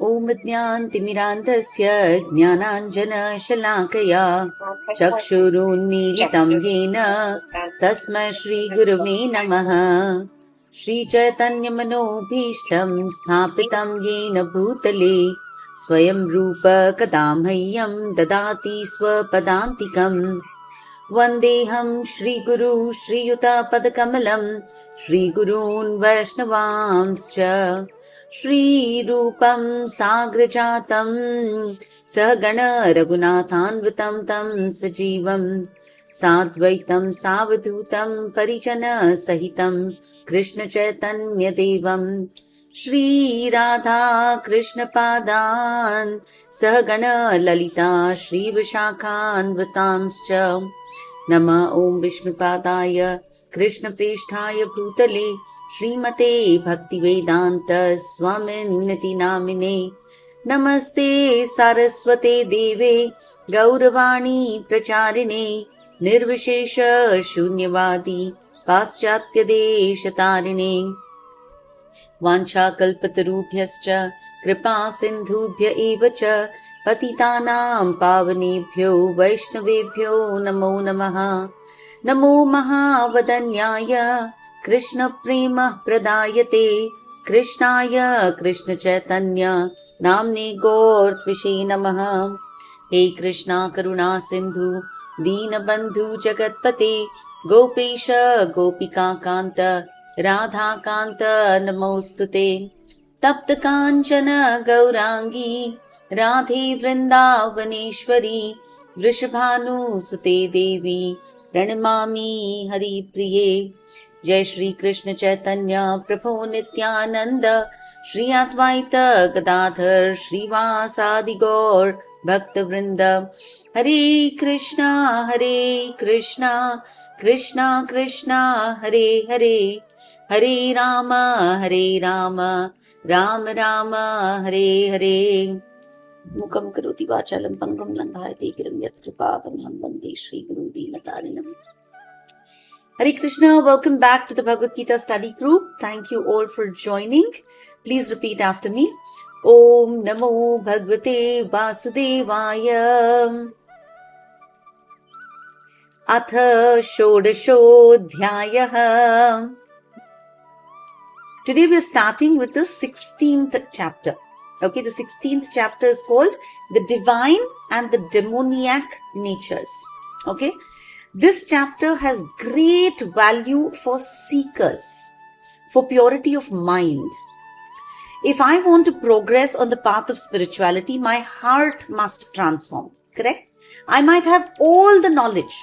ॐ ज्ञानतिमिरान्धस्य ज्ञानाञ्जनशलाकया चक्षुरुन्मीलितं येन तस्मै श्रीगुरुवे नमः। श्रीचैतन्यमनोभीष्टं स्थापितं येन भूतले स्वयं रूप कदा मह्यं ददाति स्वपदान्तिकम्। वन्देऽहं श्रीगुरु श्रीयुतपदकमलं श्रीगुरून् वैष्णवांश्च श्रीरूपं साग्रजातं सहगण रघुनाथान्वितं तं सजीवं साद्वैतं सावधूतं परिजनसहितं कृष्णचैतन्यदेवं श्रीराधा कृष्णपादान् सहगण ललिता श्रीविशाखान्वितांश्च नमः। ॐ विष्णुपादाय कृष्णप्रेष्ठाय भूतले श्रीमते भक्तिवेदान्त स्वामिन्निति नामिने नमस्ते सारस्वते देवे गौरवाणी प्रचारिणे निर्विशेष शून्यवादी पाश्चात्यदेशतारिणे वाञ्छाकल्पतरुभ्यश्च कृपा सिन्धुभ्य एव च पतितानां पावनेभ्यो वैष्णवेभ्यो नमो नमः। नमो महावदन्याय कृष्ण प्रेम प्रदायते कृष्णाय कृष्ण चैतन्य नाम्ने गौरत्विषे नमः। हे कृष्णा करुणा सिंधु दीनबंधु जगत्पते गोपेश गोपिका कांत राधा कांत नमोस्तुते। तप्त कांचन गौरांगी राधे वृंदावनेश्वरी वृषभानुसुते देवी प्रणमामि हरिप्रिये। जय श्री कृष्ण चैतन्य प्रभु नित्यानंद श्री अद्वैत गदाधर श्रीवासादि गौर भक्त वृंद। हरे कृष्णा कृष्णा कृष्णा हरे हरे, हरे राम राम राम हरे हरे। मुखं करोति वाचालं पंगुं लंघयते गिरिं यत्कृपातमहं वन्दे श्रीगुरुदीनतारिणम्। Hare Krishna, welcome back to the Bhagavad Gita study group. Thank you all for joining. Please repeat after me. Om Namo Bhagavate Vasudevaya. Atha Shodashodhyayah. Today we are starting with the 16th chapter. Okay, the 16th chapter is called The Divine and the Demoniac Natures. Okay. This chapter has great value for seekers, for purity of mind. If I want to progress on the path of spirituality, my heart must transform, correct? I might have all the knowledge,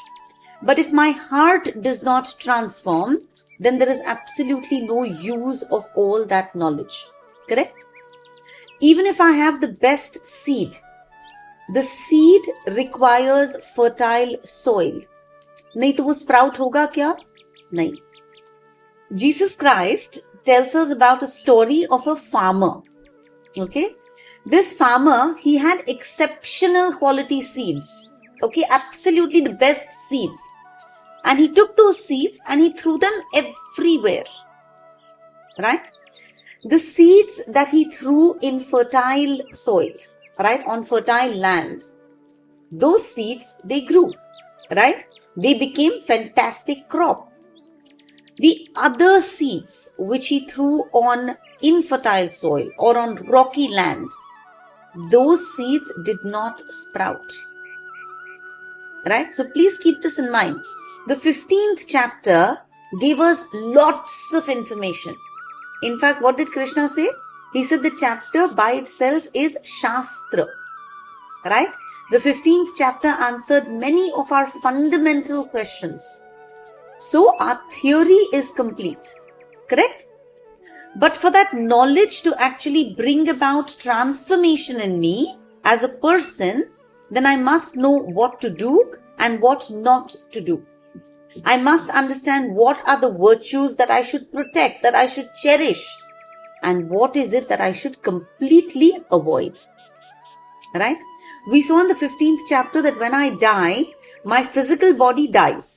but if my heart does not transform, then there is absolutely no use of all that knowledge, correct? Even if I have the best seed, the seed requires fertile soil. नहीं तो वो sprout होगा क्या? नहीं. Jesus Christ tells us about a story of a farmer. Okay, this farmer, he had exceptional quality seeds. Okay, absolutely the best seeds, and he took those seeds and he threw them everywhere. Right? The seeds that he threw in fertile soil, right, on fertile land, those seeds, they grew, right? They became fantastic crop. The other seeds which he threw on infertile soil or on rocky land, those seeds did not sprout. Right? So please keep this in mind. The 15th chapter gave us lots of information. In fact, what did Krishna say? He said the chapter by itself is Shastra. Right? The 15th chapter answered many of our fundamental questions. So our theory is complete. Correct? But for that knowledge to actually bring about transformation in me as a person, then I must know what to do and what not to do. I must understand what are the virtues that I should protect, that I should cherish, and what is it that I should completely avoid. Right? We saw in the 15th chapter that when I die, my physical body dies,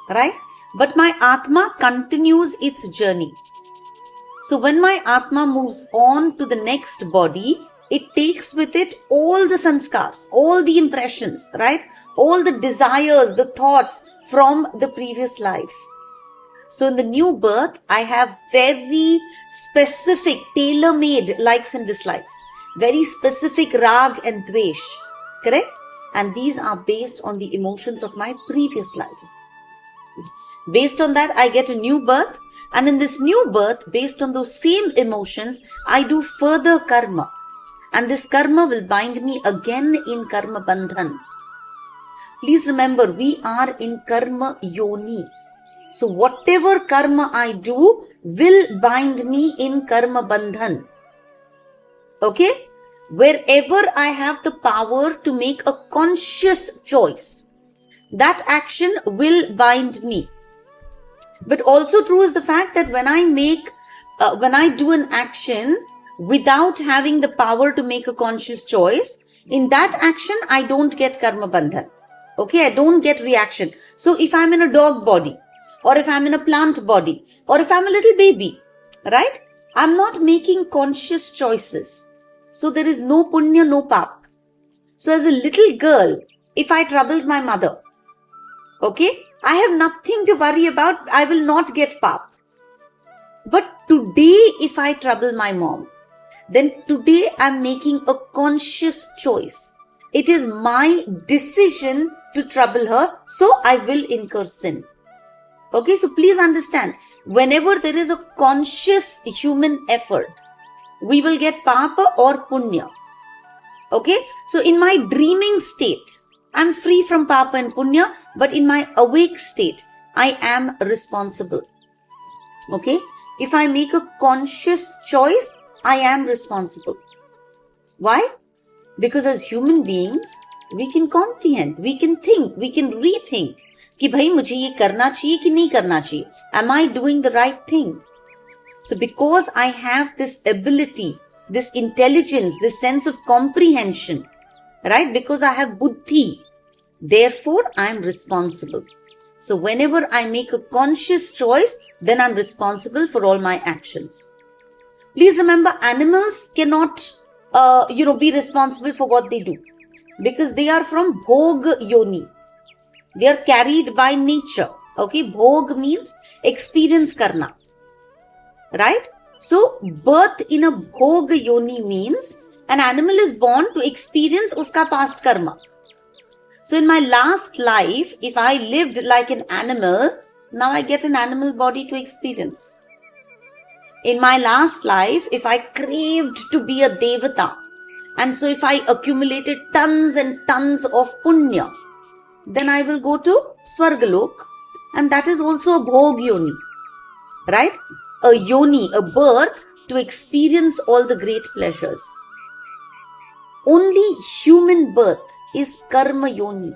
right? But my Atma continues its journey. So when my Atma moves on to the next body, it takes with it all the sanskars, all the impressions, right? All the desires, the thoughts from the previous life. So in the new birth, I have very specific, tailor-made likes and dislikes, very specific rag and dvesh, correct? And these are based on the emotions of my previous life. Based on that, I get a new birth. And in this new birth, based on those same emotions, I do further karma. And this karma will bind me again in karma bandhan. Please remember, we are in karma yoni. So whatever karma I do will bind me in karma bandhan. Okay? Wherever I have the power to make a conscious choice, that action will bind me. But also true is the fact that when I do an action without having the power to make a conscious choice, in that action, I don't get karma bandhan. Okay, I don't get reaction. So if I'm in a dog body, or if I'm in a plant body, or if I'm a little baby, right? I'm not making conscious choices. So there is no punya, no pap. So as a little girl, if I troubled my mother, okay, I have nothing to worry about. I will not get pap. But today, if I trouble my mom, then today I'm making a conscious choice. It is my decision to trouble her, so I will incur sin. Okay, so please understand, whenever there is a conscious human effort, we will get papa or punya. Okay, so in my dreaming state, I'm free from papa and punya, but in my awake state, I am responsible. Okay, if I make a conscious choice, I am responsible. Why? Because as human beings, we can comprehend, we can think, we can rethink. कि भाई मुझे ये करना चाहिए कि नहीं करना चाहिए. Am I doing the right thing? So because I have this ability, this intelligence, this sense of comprehension, right? Because I have buddhi, therefore I am responsible. So whenever I make a conscious choice, then I'm responsible for all my actions. Please remember, animals cannot, be responsible for what they do because they are from bhog yoni. They are carried by nature. Okay, bhog means experience karna. Right? So, birth in a bhog yoni means an animal is born to experience uska past karma. So, in my last life, if I lived like an animal, now I get an animal body to experience. In my last life, if I craved to be a devata, and so if I accumulated tons and tons of punya, then I will go to Swargalok, and that is also a bhog yoni, right? A yoni, a birth to experience all the great pleasures. Only human birth is karma yoni.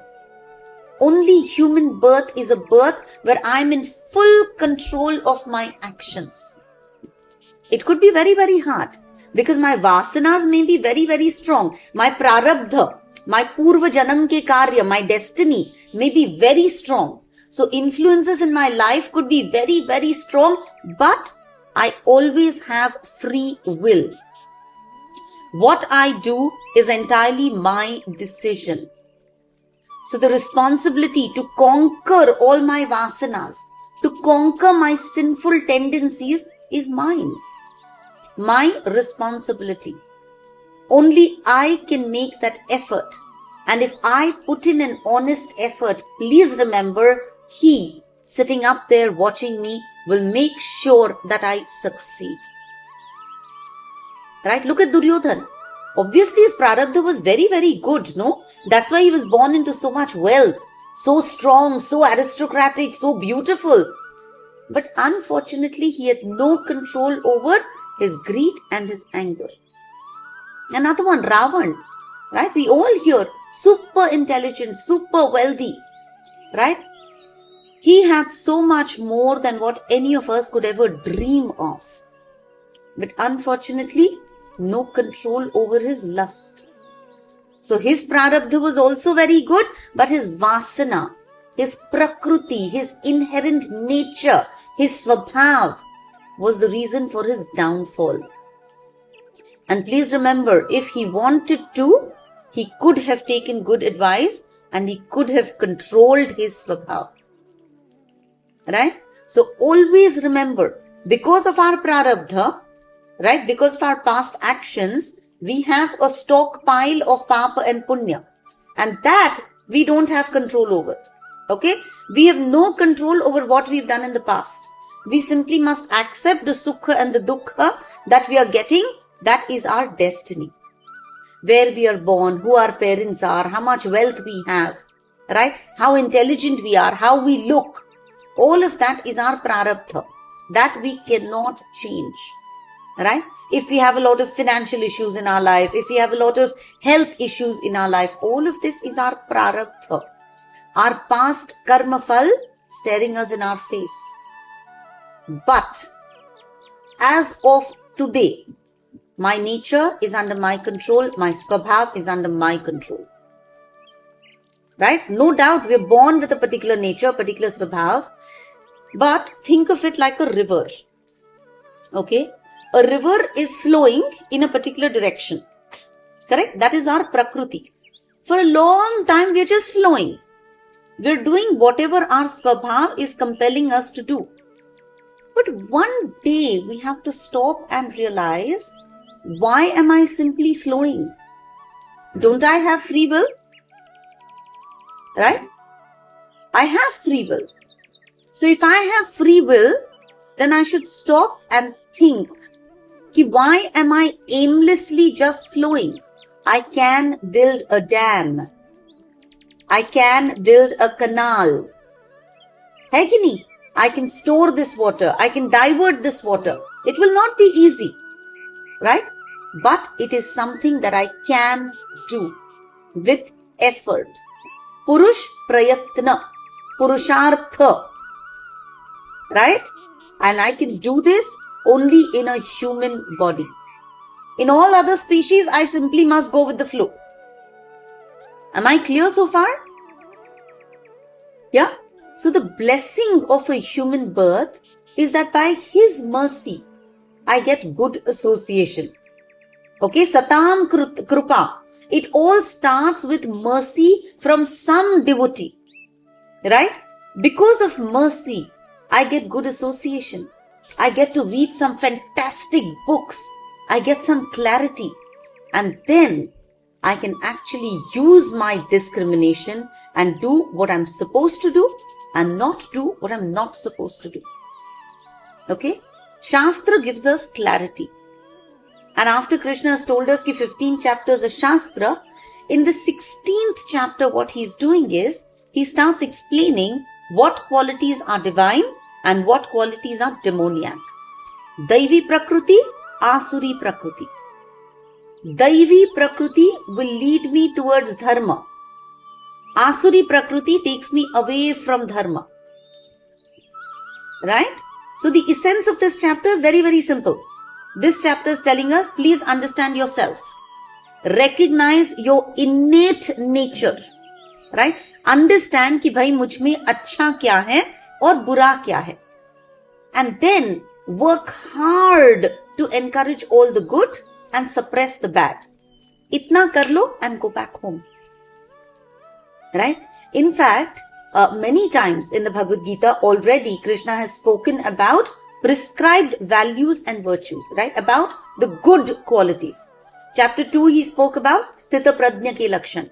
Only human birth is a birth where I am in full control of my actions. It could be very, very hard because my vasanas may be very, very strong. My prarabdha, my purva janam ke karya, my destiny may be very strong. So influences in my life could be very, very strong, but I always have free will. What I do is entirely my decision. So the responsibility to conquer all my vasanas, to conquer my sinful tendencies is mine. My responsibility. Only I can make that effort. And if I put in an honest effort, please remember, he sitting up there watching me will make sure that I succeed. Right? Look at Duryodhan. Obviously, his prarabdha was very, very good, no? That's why he was born into so much wealth, so strong, so aristocratic, so beautiful. But unfortunately, he had no control over his greed and his anger. Another one, Ravan, right? We all hear super intelligent, super wealthy, right? He had so much more than what any of us could ever dream of. But unfortunately, no control over his lust. So his prarabdha was also very good, but his vasana, his prakruti, his inherent nature, his swabhav was the reason for his downfall. And please remember, if he wanted to, he could have taken good advice and he could have controlled his svabhav. Right? So always remember, because of our prarabdha, right, because of our past actions, we have a stockpile of papa and punya. And that we don't have control over. Okay? We have no control over what we've done in the past. We simply must accept the sukha and the dukkha that we are getting. That is our destiny. Where we are born, who our parents are, how much wealth we have, right? How intelligent we are, how we look. All of that is our prarabdha. That we cannot change, right? If we have a lot of financial issues in our life, if we have a lot of health issues in our life, all of this is our prarabdha. Our past karma phal staring us in our face. But as of today, my nature is under my control. My svabhav is under my control. Right? No doubt we're born with a particular nature, particular svabhav. But think of it like a river. Okay? A river is flowing in a particular direction. Correct? That is our prakruti. For a long time, we're just flowing. We're doing whatever our svabhav is compelling us to do. But one day we have to stop and realize, why am I simply flowing? Don't I have free will? Right? I have free will. So if I have free will, then I should stop and think, why am I aimlessly just flowing? I can build a dam. I can build a canal. Hai ki nahi? I can store this water. I can divert this water. It will not be easy, right? But it is something that I can do with effort. Purush prayatna, purushartha, right? And I can do this only in a human body. In all other species, I simply must go with the flow. Am I clear so far? Yeah? So the blessing of a human birth is that by his mercy, I get good association. Okay, satam krupa. It all starts with mercy from some devotee. Right? Because of mercy, I get good association. I get to read some fantastic books. I get some clarity. And then I can actually use my discrimination and do what I'm supposed to do and not do what I'm not supposed to do. Okay? Shastra gives us clarity. And after Krishna has told us 15 chapters of Shastra, in the 16th chapter what he's doing is, he starts explaining what qualities are divine and what qualities are demoniac. Daivi Prakruti, Asuri Prakruti. Daivi Prakruti will lead me towards Dharma. Asuri Prakruti takes me away from Dharma. Right? So the essence of this chapter is very, very simple. This chapter is telling us, please understand yourself. Recognize your innate nature. Right? Understand कि भाई मुझ में अच्छा क्या है और बुरा क्या है. And then work hard to encourage all the good and suppress the bad. Itna kar lo and go back home. Right? In fact, many times in the Bhagavad Gita already Krishna has spoken about prescribed values and virtues, right? About the good qualities. Chapter 2 he spoke about Sthita Prajna ke Lakshan.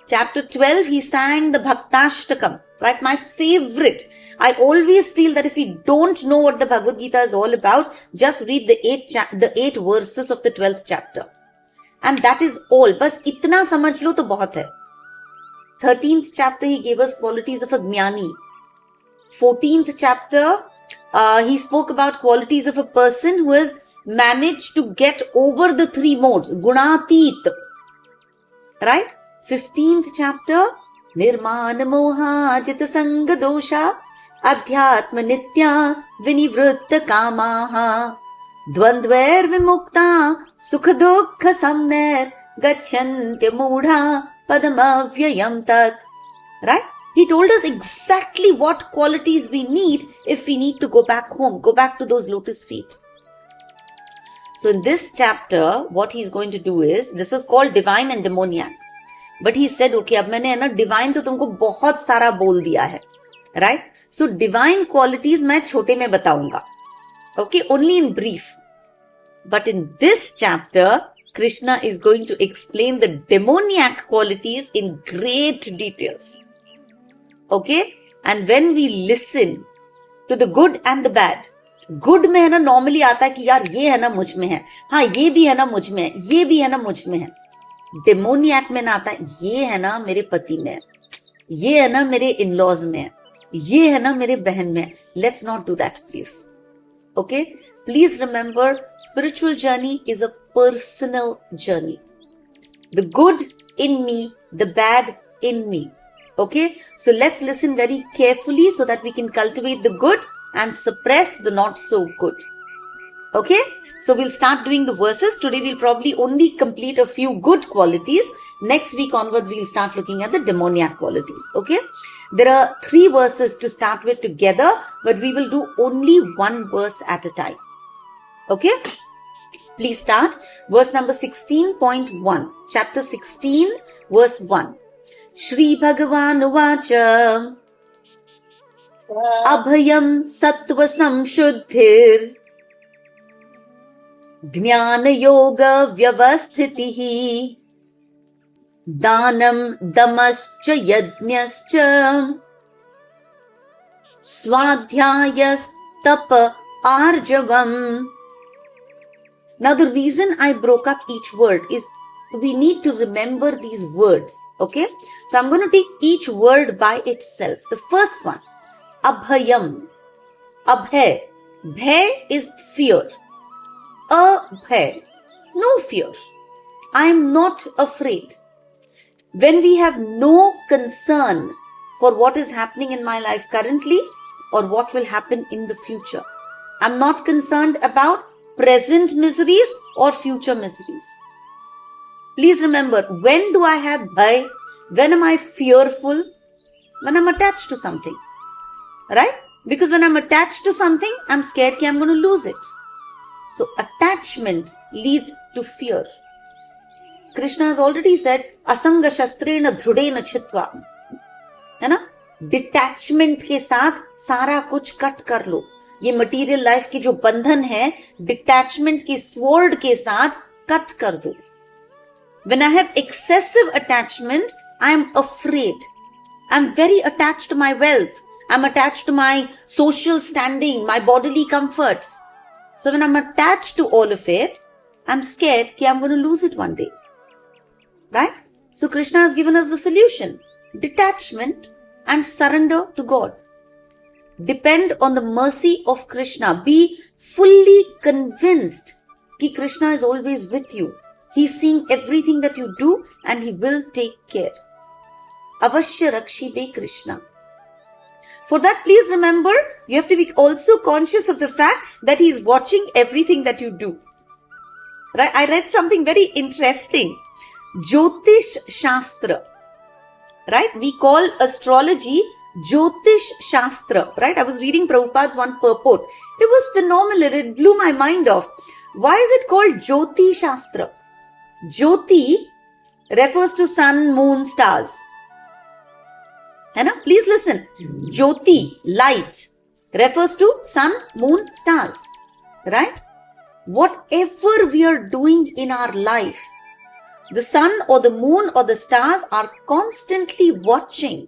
Chapter 12 he sang the Bhaktashtakam, right? My favorite. I always feel that if you don't know what the Bhagavad Gita is all about, just read the 8 verses of the 12th chapter. And that is all. Bas itna samajh lo to bahut hai. 13th chapter he gave us qualities of a jnani. 14th chapter he spoke about qualities of a person who has managed to get over the 3 modes. Gunatit. Right? 15th chapter, Nirmana Moha Jita Sanga Dosha Adhyatma Nitya Vinivritta Kamaha Dvandver Vimukta Sukhadukha Samner Gachantya Mudha Padamavyayam Tat. Right? He told us exactly what qualities we need if we need to go back home, go back to those lotus feet. So in this chapter, what he's going to do is, this is called divine and demoniac. But he said, okay, अब मैंने है ना divine तो तुमको बहुत सारा बोल दिया है, right? So divine qualities मैं छोटे में बताऊंगा, okay, only in brief. But in this chapter, Krishna is going to explain the demoniac qualities in great details, okay? And when we listen to the good and the bad, good में है ना normally आता है कि यार ये है ना मुझ में है, हाँ ये भी है ना मुझ में है, ये भी है ना मुझ में है. डेमोनियक में ना आता है ये है ना मेरे पति में है, ये है ना मेरे इन लॉज में है, ये है ना मेरे बहन में है. Let's not do that please. Okay, please remember, spiritual journey is a personal journey. The good in me, the bad in me. Okay, so let's listen very carefully so that we can cultivate the good and suppress the not so good. Okay, so we'll start doing the verses. Today we'll probably only complete a few good qualities. Next week onwards we'll start looking at the demoniac qualities. Okay, there are 3 verses to start with together, but we will do only one verse at a time. Okay, please start verse number 16.1, chapter 16 verse 1. Shri भगवान उवाच अभयं सत्व संशुद्धिर ज्ञान योग व्यवस्थितिः दानं दमश्च यज्ञश्च स्वाध्यायस्तप आर्जवम्. Now the reason I broke up each word is we need to remember these words. Okay, so I'm going to take each word by itself. The first one, abhayam. Abhay, bhay is fear. Abhay, no fear. I am not afraid. When we have no concern for what is happening in my life currently or what will happen in the future, I'm not concerned about present miseries or future miseries. Please remember, when do I have bhai? When am I fearful? When I'm attached to something, right? Because when I'm attached to something, I'm scared that I'm going to lose it. So attachment leads to fear. Krishna has already said, asanga shastrena dhrudena chitva. है ना? Detachment के साथ सारा कुछ cut कर लो. ये material life की जो बंधन है, detachment की sword के साथ कट कर दो. When I have excessive attachment, I am afraid. I'm very attached to my wealth. I'm attached to my social standing, my bodily comforts. So when I'm attached to all of it, I'm scared that I'm going to lose it one day. Right? So Krishna has given us the solution. Detachment and surrender to God. Depend on the mercy of Krishna. Be fully convinced that Krishna is always with you. He's seeing everything that you do and he will take care. Avashya Rakshibe Krishna. For that, please remember, you have to be also conscious of the fact that he is watching everything that you do. Right? I read something very interesting. Jyotish Shastra. Right? We call astrology Jyotish Shastra. Right? I was reading Prabhupada's one purport. It was phenomenal. It blew my mind off. Why is it called Jyoti Shastra? Jyoti refers to sun, moon, stars. है ना? Please listen. Jyoti, light, refers to sun, moon, stars. Right? Whatever we are doing in our life, the sun or the moon or the stars are constantly watching.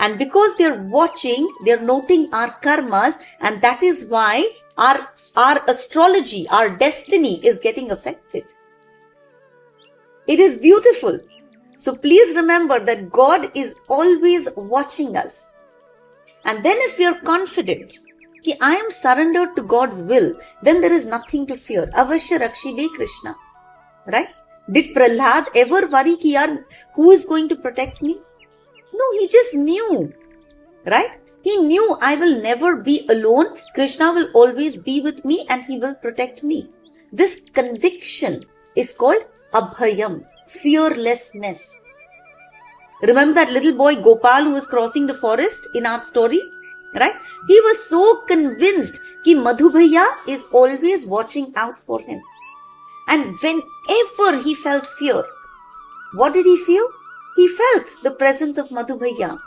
And because they're watching, they're noting our karmas, and that is why our astrology, our destiny is getting affected. It is beautiful. So please remember that God is always watching us. And then if we are confident that I am surrendered to God's will, then there is nothing to fear. Avashya Rakshibe Krishna. Right? Did Prahlad ever worry that who is going to protect me? No, he just knew. Right? He knew I will never be alone. Krishna will always be with me and he will protect me. This conviction is called Abhayam, fearlessness. Remember that little boy Gopal who was crossing the forest in our story? Right? He was so convinced कि Madhu Bhaiya is always watching out for him. And whenever he felt fear, what did he feel? He felt the presence of Madhu Bhaiya.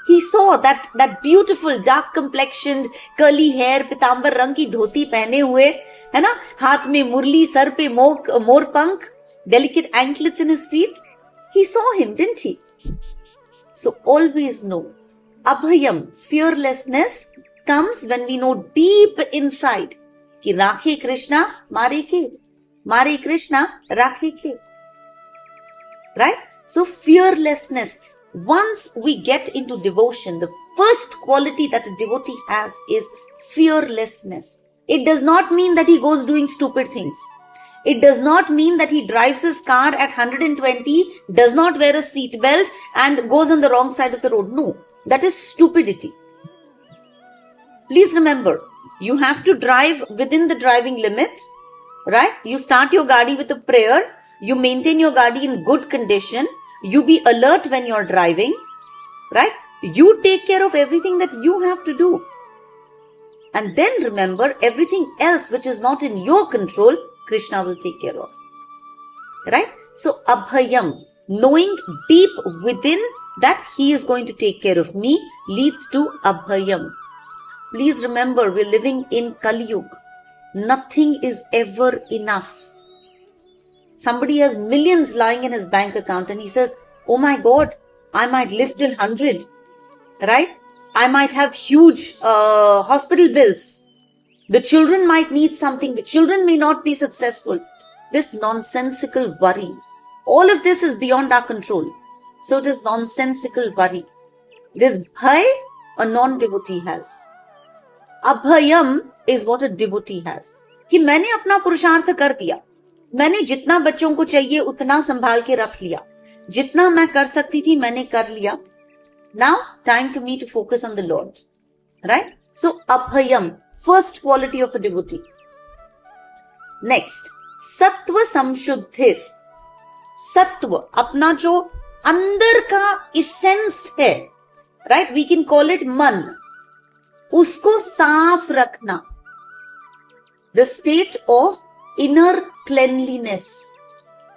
He saw that beautiful dark complexioned curly hair, pitambar rang ki dhoti pehne hue, है ना, हाथ में मुरली, sir पे मोर पंख, delicate anklets in his feet. He saw him, didn't he? So always know, abhayam, fearlessness, comes when we know deep inside कि राखे कृष्णा मारे के, मारे कृष्णा राखे के. Right? So fearlessness. Once we get into devotion, the first quality that a devotee has is fearlessness. It does not mean that he goes doing stupid things. It does not mean that he drives his car at 120, does not wear a seat belt and goes on the wrong side of the road. No, that is stupidity. Please remember, you have to drive within the driving limit, right? You start your gadi with a prayer. You maintain your gadi in good condition. You be alert when you're driving, right? You take care of everything that you have to do. And then remember, everything else which is not in your control, Krishna will take care of. Right? So, abhayam, knowing deep within that he is going to take care of me, leads to abhayam. Please remember, we're living in Kali Yuga. Nothing is ever enough. Somebody has millions lying in his bank account and he says, oh my God, I might live till 100, right? I might have huge hospital bills. The children might need something. The children may not be successful. This nonsensical worry. All of this is beyond our control. So it is nonsensical worry. This bhai a non-devotee has. Abhayam is what a devotee has. कि मैंने अपना पुरुषार्थ कर दिया. मैंने जितना बच्चों को चाहिए उतना संभाल के रख लिया. जितना मैं कर सकती थी मैंने कर लिया. Now time for me to focus on the Lord. Right? So abhayam, first quality of a devotee. Next, सत्व संशुद्धिर. सत्व, अपना जो अंदर का essence है, right? We can call it मन. उसको साफ रखना. The state of inner cleanliness.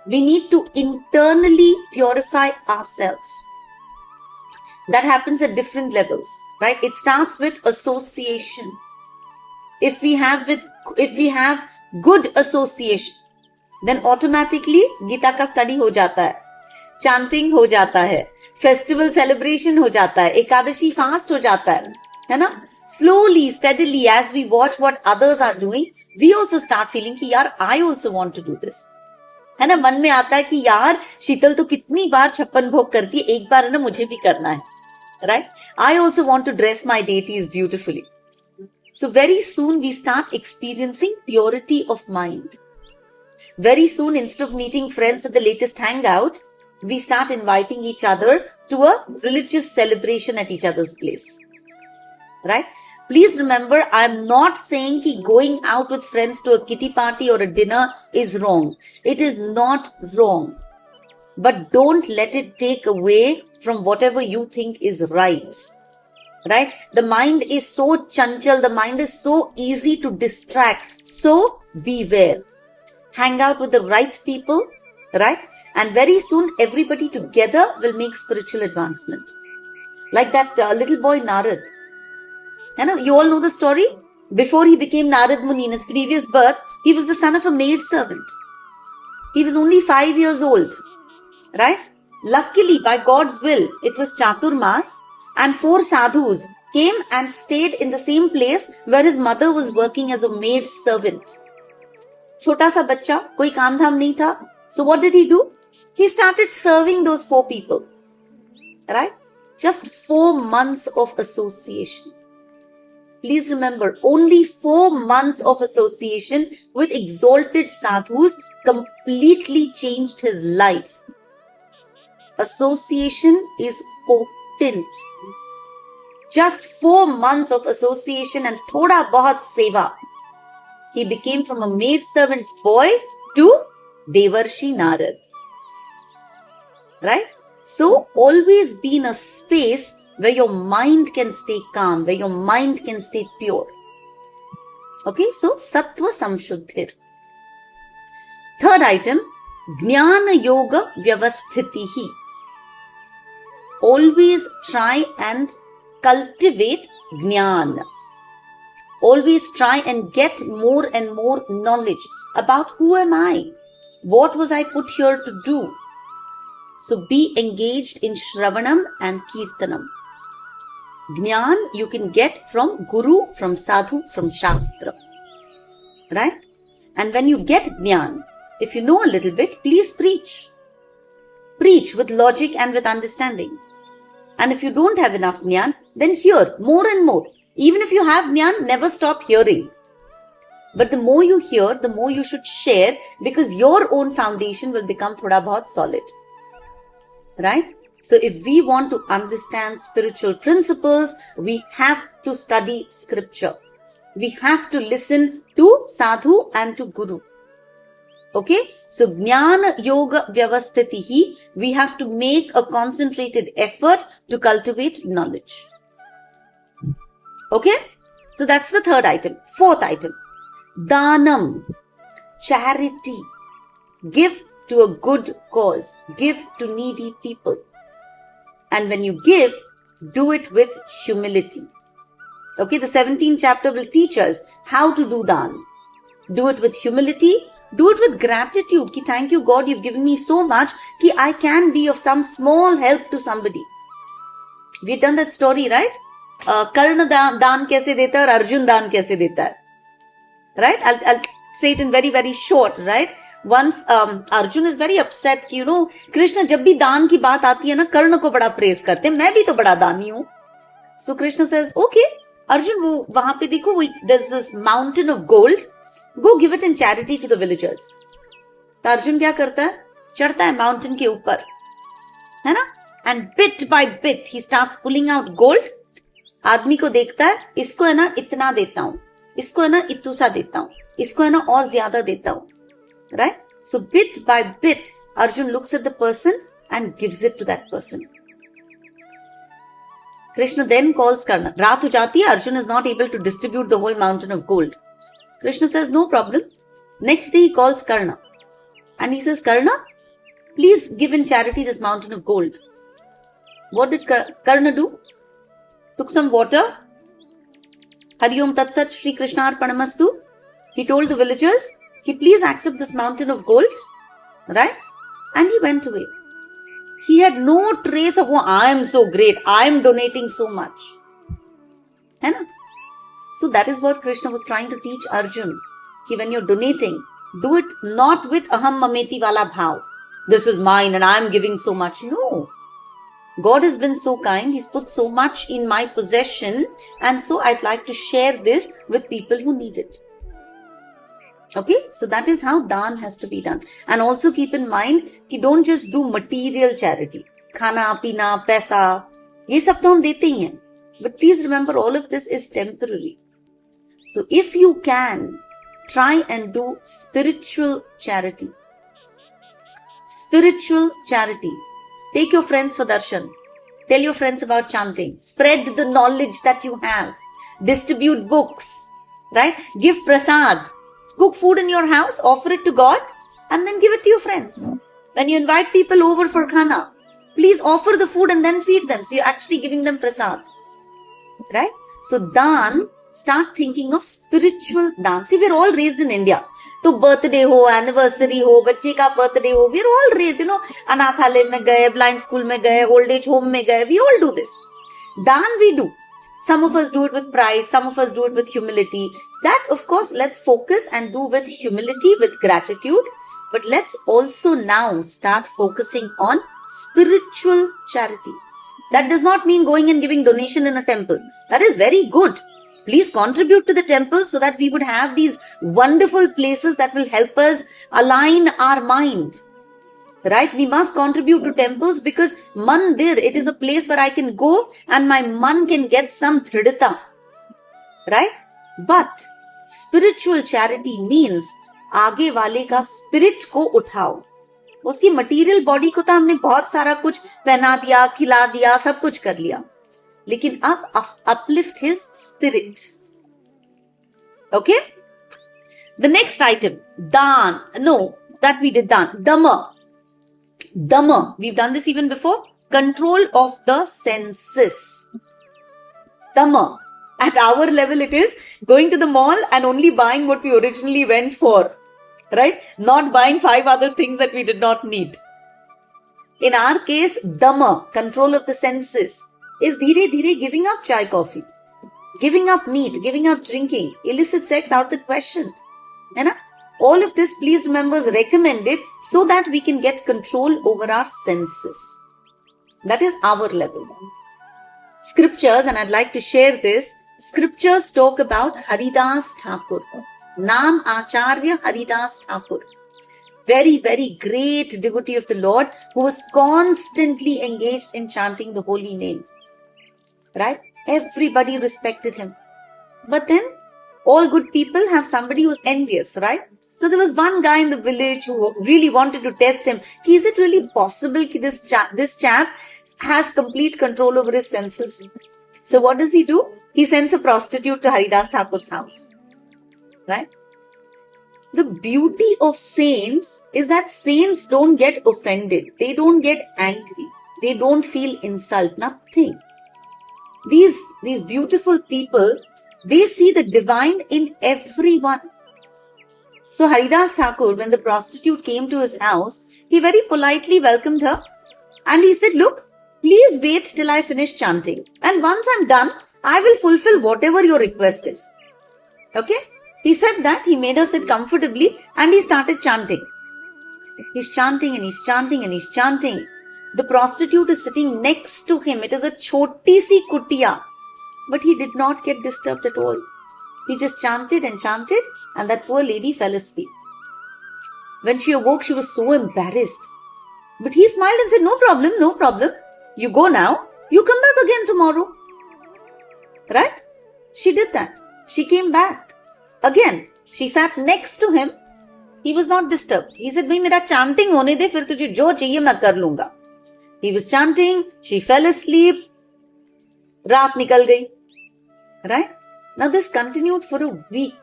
We need to internally purify ourselves. That happens at different levels, right? It starts with association. If we have good association, then automatically Gita का study हो जाता है, chanting हो जाता है, festival celebration हो जाता है, एकादशी fast हो जाता है ना? Slowly, steadily, as we watch what others are doing, we also start feeling कि यार I also want to do this. है ना? मन में आता है कि यार शीतल तो कितनी बार 56 भोग करती है, एक बार है ना मुझे भी करना है. Right? I also want to dress my deities beautifully. So very soon we start experiencing purity of mind. Very soon, instead of meeting friends at the latest hangout, we start inviting each other to a religious celebration at each other's place. Right? Please remember, I'm not saying that going out with friends to a kitty party or a dinner is wrong. It is not wrong. But don't let it take away from whatever you think is right. Right? The mind is so chanchal, the mind is so easy to distract. So beware. Hang out with the right people, right? And very soon everybody together will make spiritual advancement. Like that little boy Narad. You all know the story? Before he became Narad Muni in his previous birth, he was the son of a maid servant. He was only 5 years old. Right? Luckily, by God's will, it was Chaturmas and 4 sadhus came and stayed in the same place where his mother was working as a maid servant. छोटा सा बच्चा, कोई काम धाम नहीं था. So what did he do? He started serving those 4 people. Right? Just 4 months of association. Please remember, only 4 months of association with exalted sadhus completely changed his life. Association is potent. Just 4 months of association and thoda bahut seva. He became from a maid servant's boy to Devarshi Narad. Right? So always be in a space where your mind can stay calm, where your mind can stay pure. Okay, so Sattva Samshuddhir. Third item, Jnana Yoga Vyavasthitihi. Always try and cultivate Jnana. Always try and get more and more knowledge about who am I? What was I put here to do? So be engaged in Shravanam and Kirtanam. Jnana you can get from Guru, from Sadhu, from Shastra. Right? And when you get Jnana, if you know a little bit, please preach. Preach with logic and with understanding. And if you don't have enough Jnana, then hear more and more. Even if you have Jnana, never stop hearing. But the more you hear, the more you should share, because your own foundation will become thoda bahut solid. Right? So if we want to understand spiritual principles, we have to study scripture. We have to listen to Sadhu and to Guru. Okay? So Jnana Yoga Vyavasthitihi, we have to make a concentrated effort to cultivate knowledge. Okay? So that's the third item. Fourth item, Danam, charity. Give to a good cause. Give to needy people. And when you give, do it with humility. Okay, the 17th chapter will teach us how to do dan. Do it with humility. Do it with gratitude. Ki thank you God, you've given me so much ki I can be of some small help to somebody. We've done that story, right? Karna dan kaise deta hai aur Arjun dan kaise deta hai. Right? I'll say it in very, very short, right? Once Arjun is very upset कि Krishna जब भी दान की बात आती है ना, कर्ण को बड़ा प्रेस करते हैं, मैं भी तो बड़ा दानी हूँ. So Krishna says, okay, Arjun, वो वहां पे देखो, there's this mountain of gold, go give it in charity to the villagers. तो अर्जुन क्या करता है? चढ़ता है mountain के ऊपर, है ना? And bit by bit he starts pulling out gold. आदमी को देखता है, इसको है ना इतना देता हूँ, इसको है ना इतुसा देता हूँ, इसको है ना और ज्यादा देता हूँ. Right? So bit by bit, Arjun looks at the person and gives it to that person. Krishna then calls Karna. Raat ho jati hai, Arjun is not able to distribute the whole mountain of gold. Krishna says, no problem. Next day he calls Karna. And he says, Karna, please give in charity this mountain of gold. What did Karna do? Took some water. Hari Om Tat Sat Shri Krishna Arpanamastu. He told the villagers, he please accept this mountain of gold, right? And he went away. He had no trace of, oh, I am so great, I am donating so much. Hai na? So that is what Krishna was trying to teach Arjun. Ki when you're donating, do it not with aham mameti wala bhav. This is mine and I am giving so much. No. God has been so kind, He's put so much in my possession, and so I'd like to share this with people who need it. Okay, so that is how dan has to be done. And also keep in mind कि don't just do material charity. खाना, पीना, पैसा, ये सब तो हम देते ही हैं. But please remember, all of this is temporary. So if you can, try and do spiritual charity. Spiritual charity. Take your friends for darshan. Tell your friends about chanting. Spread the knowledge that you have. Distribute books. Right? Give prasad. Cook food in your house, offer it to God, and then give it to your friends. When you invite people over for khana, please offer the food and then feed them. So you're actually giving them prasad. Right? So dan, start thinking of spiritual dan. See, we're all raised in India. So birthday ho, anniversary ho, bachche ka birthday ho, we're all raised, anathalay mein gaye, blind school mein gaye, old age home mein gaye. We all do this. Dan we do. Some of us do it with pride, some of us do it with humility. That, of course, let's focus and do with humility, with gratitude. But let's also now start focusing on spiritual charity. That does not mean going and giving donation in a temple. That is very good. Please contribute to the temple so that we would have these wonderful places that will help us align our mind. Right? We must contribute to temples because mandir, it is a place where I can go and my man can get some thridita. Right? But spiritual charity means आगे वाले का spirit को उठाओ. उसकी material body को तो हमने बहुत सारा कुछ पहना दिया, खिला दिया, सब कुछ कर लिया. लेकिन अब uplift his spirit. Okay? The next item, dan. No, that we did dan. Dhamma. Dhamma. We've done this even before. Control of the senses. Dhamma. At our level, it is going to the mall and only buying what we originally went for. Right? Not buying 5 other things that we did not need. In our case, Dhamma, control of the senses, is dheere dheere giving up chai coffee, giving up meat, giving up drinking, illicit sex out the question. All of this, please remember, is recommended so that we can get control over our senses. That is our level. Scriptures, and I'd like to share this, scriptures talk about Haridas Thakur, Nam Acharya Haridas Thakur. Very, very great devotee of the Lord who was constantly engaged in chanting the holy name. Right? Everybody respected him. But then, all good people have somebody who's envious, right? So there was one guy in the village who really wanted to test him. Is it really possible that this chap has complete control over his senses? So what does he do? He sends a prostitute to Haridas Thakur's house. Right? The beauty of saints is that saints don't get offended. They don't get angry. They don't feel insult. Nothing. These beautiful people, they see the divine in everyone. So Haridas Thakur, when the prostitute came to his house, he very politely welcomed her and he said, look, please wait till I finish chanting. And once I'm done, I will fulfill whatever your request is. Okay? He said that, he made her sit comfortably and he started chanting. He's chanting and he's chanting and he's chanting. The prostitute is sitting next to him. It is a choti si kutiya. But he did not get disturbed at all. He just chanted and chanted and that poor lady fell asleep. When she awoke, she was so embarrassed. But he smiled and said, no problem, no problem. You go now. You come back again tomorrow. Right? She did that. She came back. Again, she sat next to him. He was not disturbed. He said, bhai, mera chanting hone de, fir tujhe jo chahiye main kar lunga. He was chanting. She fell asleep. Raat nikal gayi. Right? Now this continued for a week.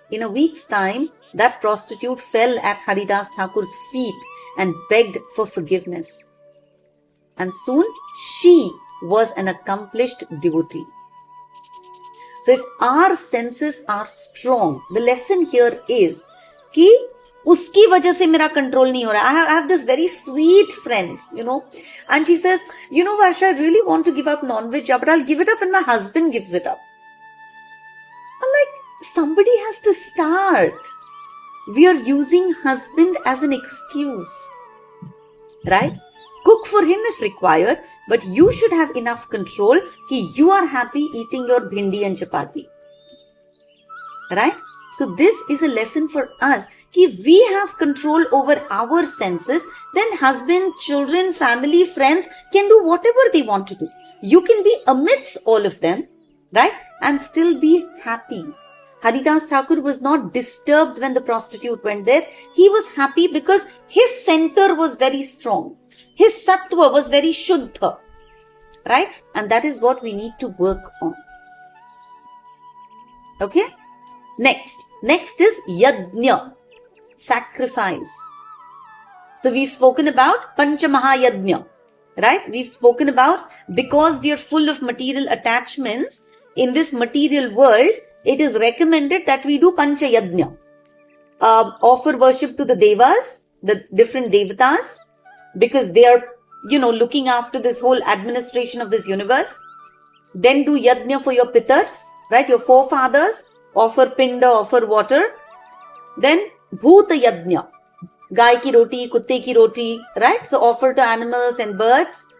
In a week's time, that prostitute fell at Haridas Thakur's feet and begged for forgiveness. And soon, she was an accomplished devotee. So if our senses are strong, the lesson here is कि उसकी वजह से मेरा control नहीं हो रहा. I have this very sweet friend, and she says, Varsha, I really want to give up non-veg, but I'll give it up when my husband gives it up. I'm like, somebody has to start. We are using husband as an excuse, right? Cook for him if required, but you should have enough control that you are happy eating your bhindi and chapati. Right? So this is a lesson for us. If we have control over our senses, then husband, children, family, friends can do whatever they want to do. You can be amidst all of them, right? And still be happy. Haridas Thakur was not disturbed when the prostitute went there. He was happy because his center was very strong. His sattva was very shuddha, right? And that is what we need to work on. Okay? Next is yajna, sacrifice. So we've spoken about Pancha Mahayajna, right? We've spoken about because we are full of material attachments in this material world, it is recommended that we do Pancha Yajna. Offer worship to the devas, the different devatas, because they are, looking after this whole administration of this universe. Then do yajna for your pitars, right? Your forefathers. Offer pinda, offer water. Then bhuta yajna. Gai ki roti, kutte ki roti, right? So offer to animals and birds.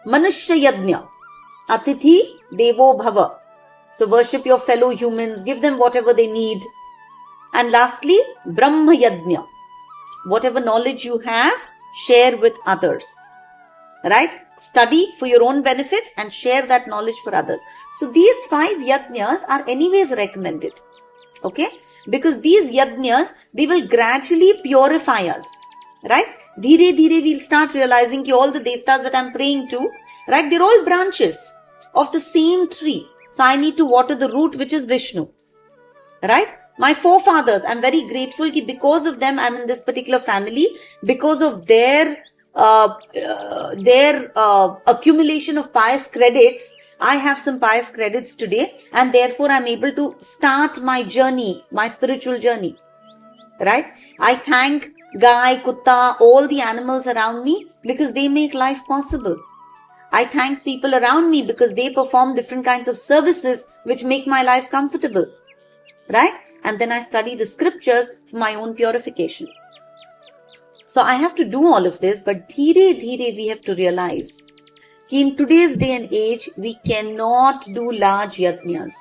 Manushya yajna. Atithi devo bhava. So worship your fellow humans, give them whatever they need. And lastly, Brahma yajna. Whatever knowledge you have, share with others. Right? Study for your own benefit and share that knowledge for others. So these 5 yajnas are anyways recommended. Okay? Because these yajnas, they will gradually purify us. Right? Dheere dheere we'll start realizing that all the devatas that I'm praying to, right, they're all branches. of the same tree. So I need to water the root, which is Vishnu. Right? My forefathers, I'm very grateful that because of them, I'm in this particular family. Because of their accumulation of pious credits, I have some pious credits today, and therefore I'm able to start my journey, my spiritual journey. Right? I thank Gai, Kutta, all the animals around me because they make life possible. I thank people around me because they perform different kinds of services which make my life comfortable. Right? And then I study the scriptures for my own purification. So I have to do all of this, but dhire dhire we have to realize that in today's day and age, we cannot do large yajnas.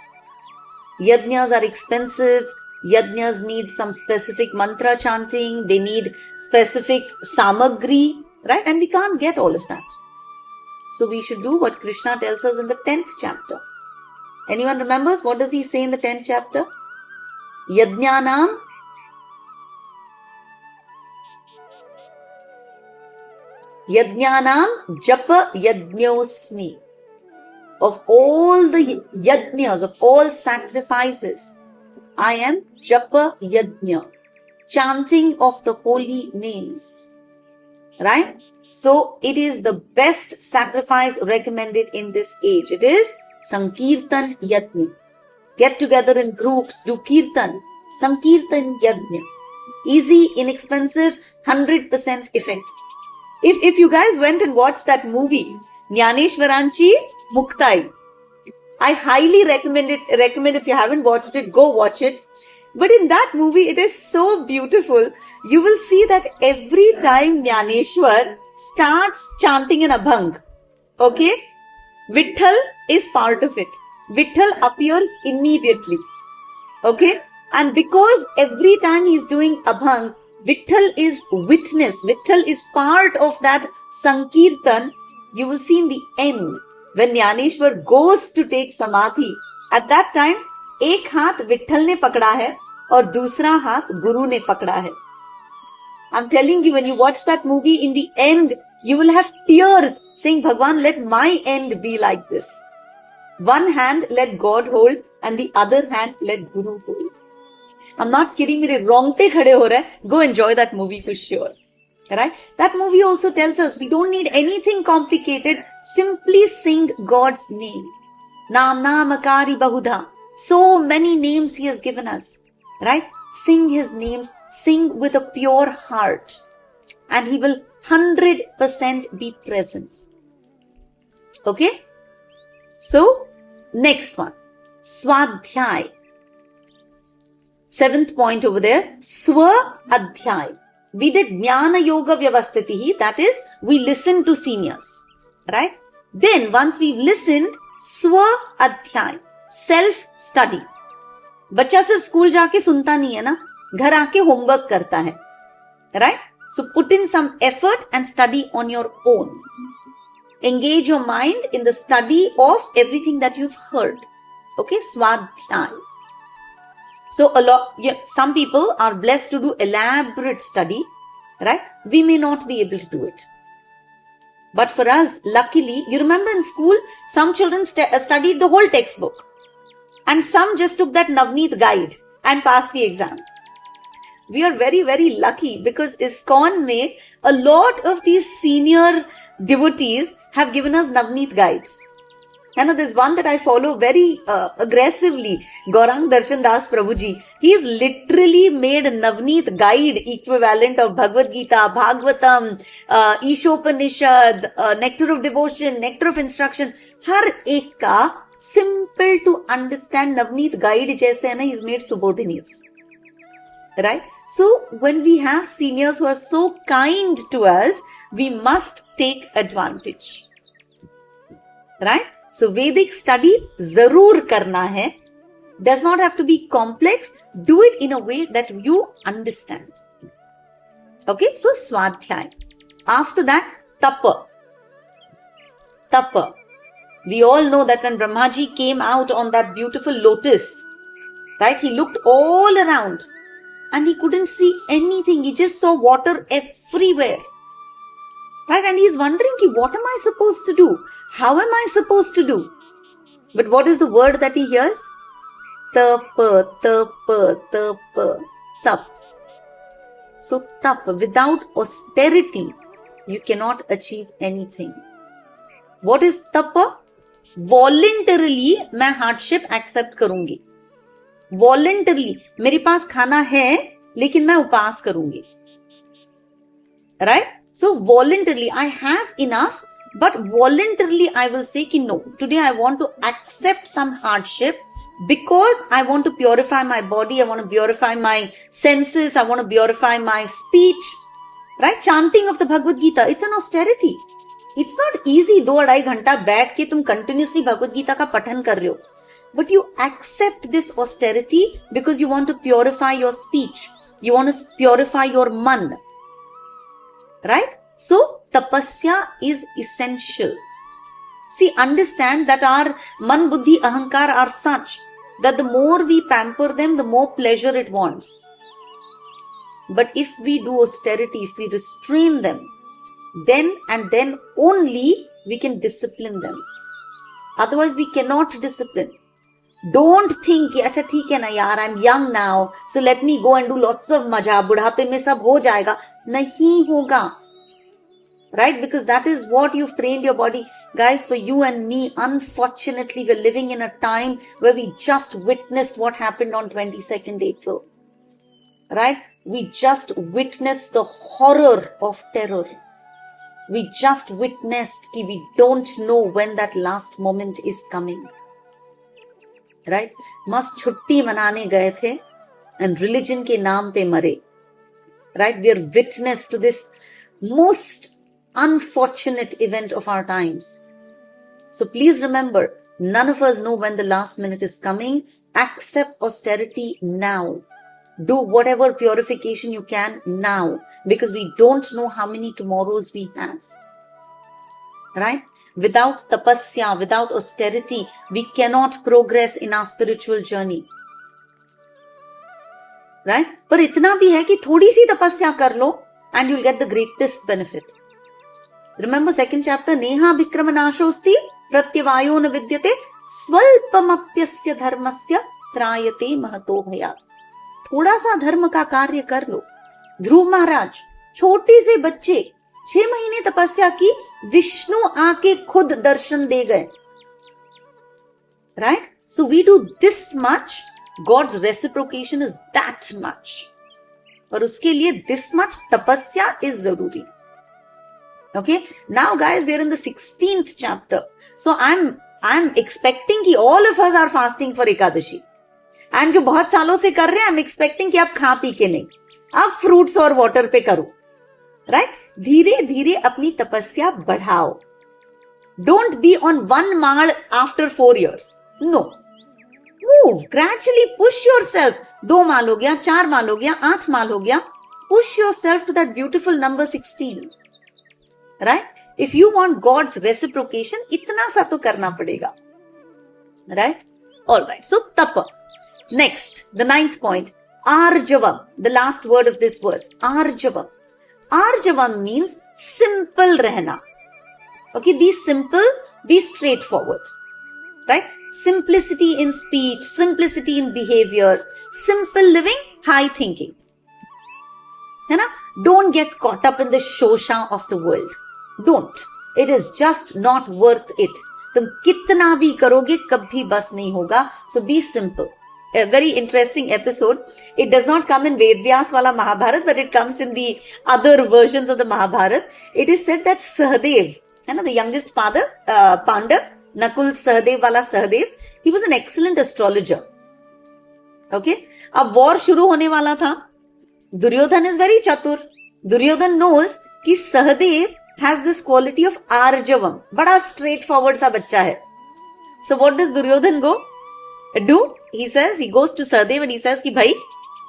Yajnas are expensive. Yajnas need some specific mantra chanting. They need specific samagri, right? And we can't get all of that. So we should do what Krishna tells us in the 10th chapter. Anyone remembers? What does he say in the 10th chapter? Yajnanam japa yajñosmi. Of all the yajñas, of all sacrifices, I am japa yajña, chanting of the holy names. Right? So it is the best sacrifice recommended in this age. It is Sankirtan Yajna. Get together in groups, do Kirtan, Sankirtan Yajna. Easy, inexpensive, 100% effect. If you guys went and watched that movie, Jnaneshwaranchi Muktai, I highly recommend if you haven't watched it, go watch it. But in that movie, it is so beautiful. You will see that every time Jnaneshwar starts chanting an abhang, okay, Vitthal is part of it. Vitthal appears immediately, okay, and because every time he is doing abhang, Vitthal is witness, Vitthal is part of that Sankirtan. You will see in the end, when Jnaneshwar goes to take samadhi, at that time, एक हाथ विट्ठल ने पकड़ा है और दूसरा हाथ गुरु ने पकड़ा है. I'm telling you, when you watch that movie, in the end, you will have tears saying, Bhagwan, let my end be like this. One hand let God hold and the other hand let Guru hold. I'm not kidding, mere rongte khade ho rahe. Go enjoy that movie for sure. Right? That movie also tells us we don't need anything complicated. Simply sing God's name. Naam Namakari Bahudha. So many names He has given us. Right? Sing His names. Sing with a pure heart. And He will 100% be present. Okay? So, next one. Swadhyay. 7th point over there. Swa Adhyay. We did Jnana Yoga Vyavasthitihi. That is, we listened to seniors. Right? Then, once we've listened, Swa Adhyay. Self-study. बच्चा सिर्फ school जाके सुनता नहीं है ना, घर आके homework करता है. Right? So put in some effort and study on your own. Engage your mind in the study of everything that you've heard. Okay? Swadhyay. So some people are blessed to do elaborate study. Right? We may not be able to do it. But for us, luckily, you remember in school, some children studied the whole textbook. And some just took that Navneet guide and passed the exam. We are very, very lucky because ISKCON mein a lot of these senior devotees have given us Navneet guides. And there's one that I follow very aggressively, Gaurang Darshan Das Prabhuji. He's literally made a Navneet guide equivalent of Bhagavad Gita, Bhagavatam, Ishopanishad, Nectar of Devotion, Nectar of Instruction. Har ek ka simple to understand Navneet guide jaise hai na, he's made Subodhinis. Right? So when we have seniors who are so kind to us, we must take advantage. Right? So Vedic study zarur karna hai. Does not have to be complex. Do it in a way that you understand. Okay? So Swadhyay. After that, Tapa. Tapa. We all know that when Brahmaji came out on that beautiful lotus, right, he looked all around and he couldn't see anything. He just saw water everywhere. Right? And he's wondering, what am I supposed to do? How am I supposed to do? But what is the word that he hears? Tap, tap, tap, tap. So tap, without austerity, you cannot achieve anything. What is tapa? Voluntarily मैं hardship accept करूंगी. Voluntarily, मेरे पास खाना है लेकिन मैं उपवास करूंगी. Right? So voluntarily, I have enough, but voluntarily I will say कि no, today I want to accept some hardship because I want to purify my body, I want to purify my senses, I want to purify my speech. Right? Chanting of the Bhagavad Gita, it's an austerity. It's not easy 2-2.5 घंटा बैठ के तुम continuously Bhagavad Gita का पठन कर रहे हो. But you accept this austerity because you want to purify your speech. You want to purify your man. Right? So, tapasya is essential. See, understand that our man, buddhi, ahankar are such that the more we pamper them, the more pleasure it wants. But if we do austerity, if we restrain them, then and then only we can discipline them. Otherwise, we cannot discipline. Don't think, अच्छा ठीक है ना यार, I'm young now, so let me go and do lots of मजा, बुढ़ापे में सब हो जाएगा. नहीं होगा. Right? Because that is what you've trained your body. Guys, for you and me, unfortunately, we're living in a time where we just witnessed what happened on 22nd April. Right? We just witnessed the horror of terror. We just witnessed that we don't know when that last moment is coming. Right? मस्त छुट्टी मनाने गए थे and religion के नाम पे मरे. Right? We are witness to this most unfortunate event of our times. So please remember, none of us know when the last minute is coming. Accept austerity now. Do whatever purification you can now, because we don't know how many tomorrows we have. Right? Without tapasya, without austerity, we cannot progress in our spiritual journey. Right? पर इतना भी है कि थोड़ी सी तपस्या कर लो and you'll get the greatest benefit. Remember second chapter, Neha Vikram नाशोस्ति प्रत्यवायो न विद्यते स्वल्पमप्यस्य धर्मस्य त्रायते महतो भयात्. थोड़ा सा धर्म का कार्य कर लो. ध्रुव महाराज, छोटे से बच्चे 6 महीने तपस्या की, विष्णु आके खुद दर्शन दे गए. Right? So we do this much, God's reciprocation is that much. और उसके लिए this much तपस्या is जरूरी. Okay? Now guys, we are in the 16th chapter. So I'm expecting कि all of us are fasting for Ekadashi. And जो बहुत सालों से कर रहे हैं, I'm expecting कि आप खा पी के नहीं, आप फ्रूट्स और वाटर पे करो. Right? धीरे धीरे अपनी तपस्या बढ़ाओ. Don't be on one mal after 4 years. No. Move. Gradually push yourself. 2 माल हो गया, 4 माल हो गया, 8 माल हो गया. Push yourself to that beautiful number 16. Right? If you want God's reciprocation, इतना सा तो करना पड़ेगा. Right? Alright. So, tapa. Next, the 9th point. Arjavam. The last word of this verse. Arjavam. Arjavam means simple रहना. Okay, be simple, be straightforward. Right? Simplicity in speech, simplicity in behavior, simple living, high thinking. है ना? Don't get caught up in the shosha of the world. Don't. It is just not worth it. तुम कितना भी करोगे कभी बस नहीं होगा. So be simple. A very interesting episode. It does not come in Vedvyas wala Mahabharat, but it comes in the other versions of the Mahabharat. It is said that Sahadev, the youngest father, Pandav, Nakul Sahadev wala Sahadev, he was an excellent astrologer. Okay? अब war शुरू होने वाला था. Duryodhan is very chatur. Duryodhan knows कि Sahadev has this quality of Arjavam. बड़ा straightforward सा बच्चा है. So what does Duryodhan do? He says, he goes to Sahadev and he says कि भाई,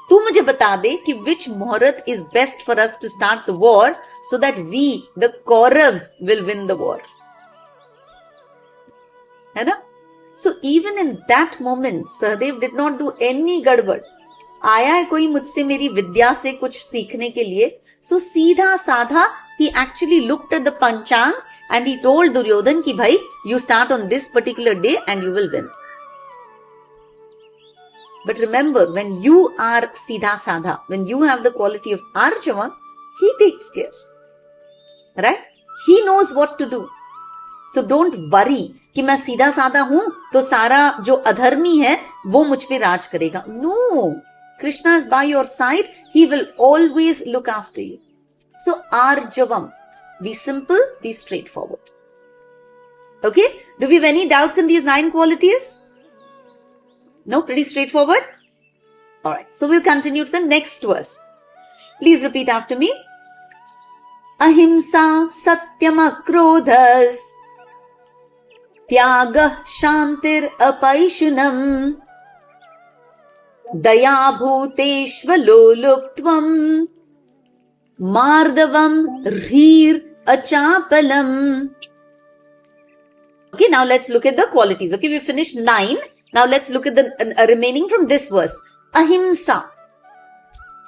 तू मुझे बता दे कि which मुहूर्त is best for us to start the war so that we, the Kauravs, will win the war. है ना? So even in that moment, Sahadev did not do any गड़बड़. आया है कोई मुझसे मेरी विद्या से कुछ सीखने के लिए. So सीधा साधा, he actually looked at the Panchang and he told Duryodhan ki bhai, you start on this particular day and you will win. But remember, when you are Siddha Sadha, when you have the quality of Arjava, he takes care. Right? He knows what to do. So don't worry कि मैं सीधा साधा हूं तो सारा जो अधर्मी है वो मुझ पे राज करेगा. No, Krishna is by your side. He will always look after you. So Arjavam, be simple, be straightforward. Okay, do we have any doubts in these 9 qualities? No, pretty straightforward. All right, so we'll continue to the next verse. Please repeat after me. Ahimsa satyam akrodhas त्यागः शांतिर अपाइशुनम् दया भूतेष्वलोलुप्त्वम् मार्दवम् ह्रीर अचापलम्. Okay, now let's look at the qualities. Okay, we finished 9. Now let's look at the remaining from this verse. Ahimsa.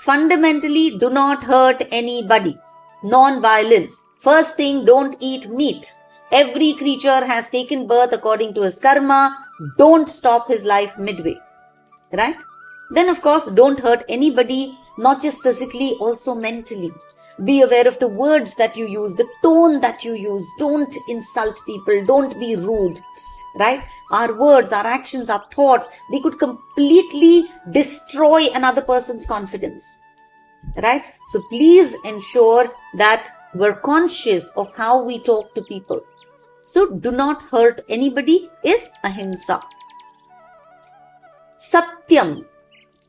Fundamentally, do not hurt anybody. Non-violence. First thing, don't eat meat. Every creature has taken birth according to his karma. Don't stop his life midway. Right? Then of course, don't hurt anybody, not just physically, also mentally. Be aware of the words that you use, the tone that you use. Don't insult people. Don't be rude. Right? Our words, our actions, our thoughts, they could completely destroy another person's confidence. Right? So please ensure that we're conscious of how we talk to people. So do not hurt anybody is ahimsa. Satyam,